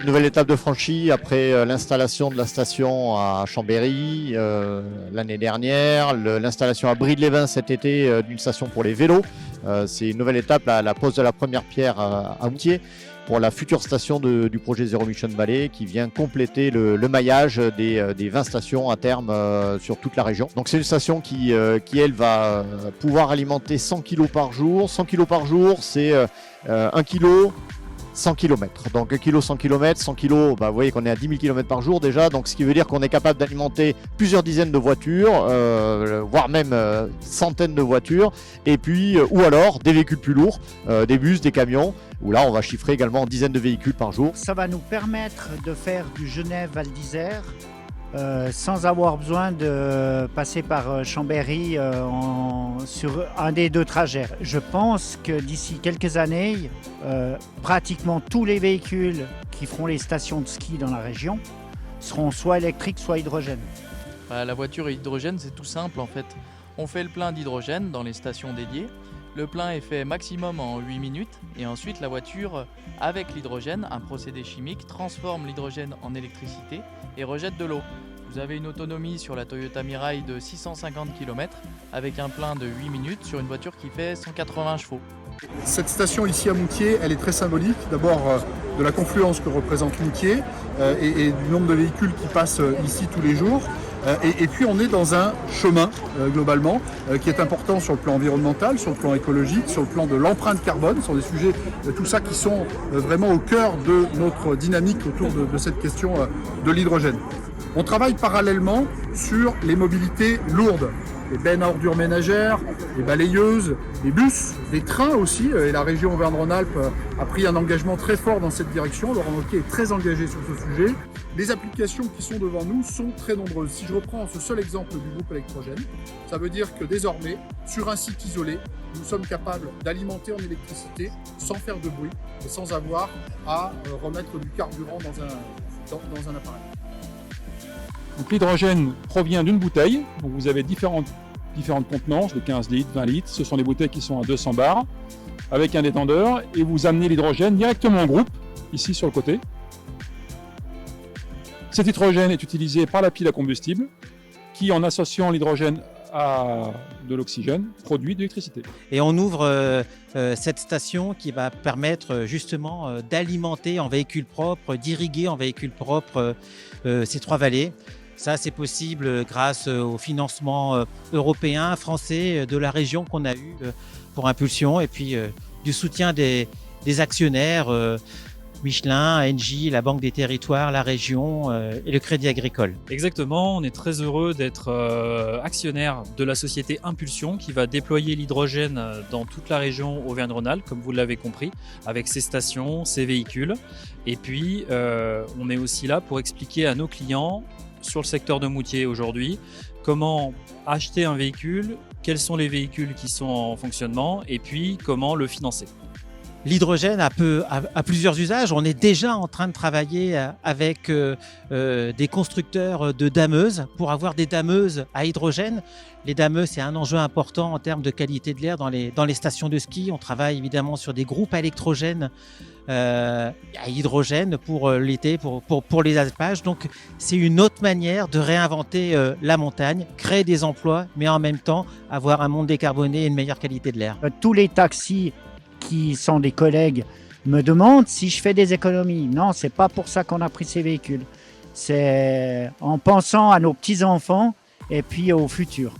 Nouvelle étape de franchie après l'installation de la station à Chambéry l'année dernière, l'installation à Brie-de-les-Bains cet été d'une station pour les vélos. C'est une nouvelle étape, la pose de la première pierre à Moutier pour la future station du projet Zero Emission Valley qui vient compléter le maillage des 20 stations à terme sur toute la région. Donc c'est une station qui elle, va pouvoir alimenter 100 kg par jour. 100 kg par jour, c'est 1 kg 100 km. Donc 1 kg 100 km, 100 kg, vous voyez qu'on est à 10 000 km par jour déjà, donc ce qui veut dire qu'on est capable d'alimenter plusieurs dizaines de voitures, voire même centaines de voitures, et puis, ou alors des véhicules plus lourds, des bus, des camions, où là on va chiffrer également en dizaines de véhicules par jour. Ça va nous permettre de faire du Genève-Val d'Isère sans avoir besoin de passer par Chambéry sur un des deux trajets. Je pense que d'ici quelques années, pratiquement tous les véhicules qui feront les stations de ski dans la région seront soit électriques, soit hydrogène. La voiture hydrogène, c'est tout simple en fait. On fait le plein d'hydrogène dans les stations dédiées. Le plein est fait maximum en 8 minutes et ensuite la voiture, avec l'hydrogène, un procédé chimique, transforme l'hydrogène en électricité et rejette de l'eau. Vous avez une autonomie sur la Toyota Mirai de 650 km avec un plein de 8 minutes sur une voiture qui fait 180 chevaux. Cette station ici à Moutier, elle est très symbolique. D'abord de la confluence que représente Moutier et du nombre de véhicules qui passent ici tous les jours. Et puis on est dans un chemin globalement qui est important sur le plan environnemental, sur le plan écologique, sur le plan de l'empreinte carbone. Ce sont des sujets, tout ça qui sont vraiment au cœur de notre dynamique autour de cette question de l'hydrogène. On travaille parallèlement sur les mobilités lourdes, les bennes à ordures ménagères, les balayeuses, les bus, les trains aussi. Et la région Auvergne-Rhône-Alpes a pris un engagement très fort dans cette direction. Laurent Wauquiez est très engagé sur ce sujet. Les applications qui sont devant nous sont très nombreuses. Si je reprends ce seul exemple du groupe électrogène, ça veut dire que désormais, sur un site isolé, nous sommes capables d'alimenter en électricité sans faire de bruit et sans avoir à remettre du carburant dans un appareil. Donc l'hydrogène provient d'une bouteille. Donc vous avez différentes contenances de 15 litres, 20 litres. Ce sont des bouteilles qui sont à 200 bars avec un détendeur et vous amenez l'hydrogène directement en groupe, ici sur le côté. Cet hydrogène est utilisé par la pile à combustible qui, en associant l'hydrogène à de l'oxygène, produit de l'électricité. Et on ouvre cette station qui va permettre justement d'alimenter en véhicule propre, d'irriguer en véhicule propre ces trois vallées. Ça, c'est possible grâce au financement européen, français de la région qu'on a eu pour Impulsion et puis du soutien des actionnaires Michelin, Engie, la Banque des Territoires, la région et le Crédit Agricole. Exactement, on est très heureux d'être actionnaire de la société Impulsion qui va déployer l'hydrogène dans toute la région Auvergne-Rhône-Alpes, comme vous l'avez compris, avec ses stations, ses véhicules. Et puis, on est aussi là pour expliquer à nos clients sur le secteur de Moutier aujourd'hui comment acheter un véhicule, quels sont les véhicules qui sont en fonctionnement et puis comment le financer. L'hydrogène a plusieurs usages. On est déjà en train de travailler avec des constructeurs de dameuses pour avoir des dameuses à hydrogène. Les dameuses, c'est un enjeu important en termes de qualité de l'air dans les stations de ski. On travaille évidemment sur des groupes électrogènes à hydrogène pour l'été, pour les alpages. Donc c'est une autre manière de réinventer la montagne, créer des emplois, mais en même temps avoir un monde décarboné et une meilleure qualité de l'air. Tous les taxis qui sont des collègues me demandent si je fais des économies. Non, c'est pas pour ça qu'on a pris ces véhicules. C'est en pensant à nos petits-enfants et puis au futur.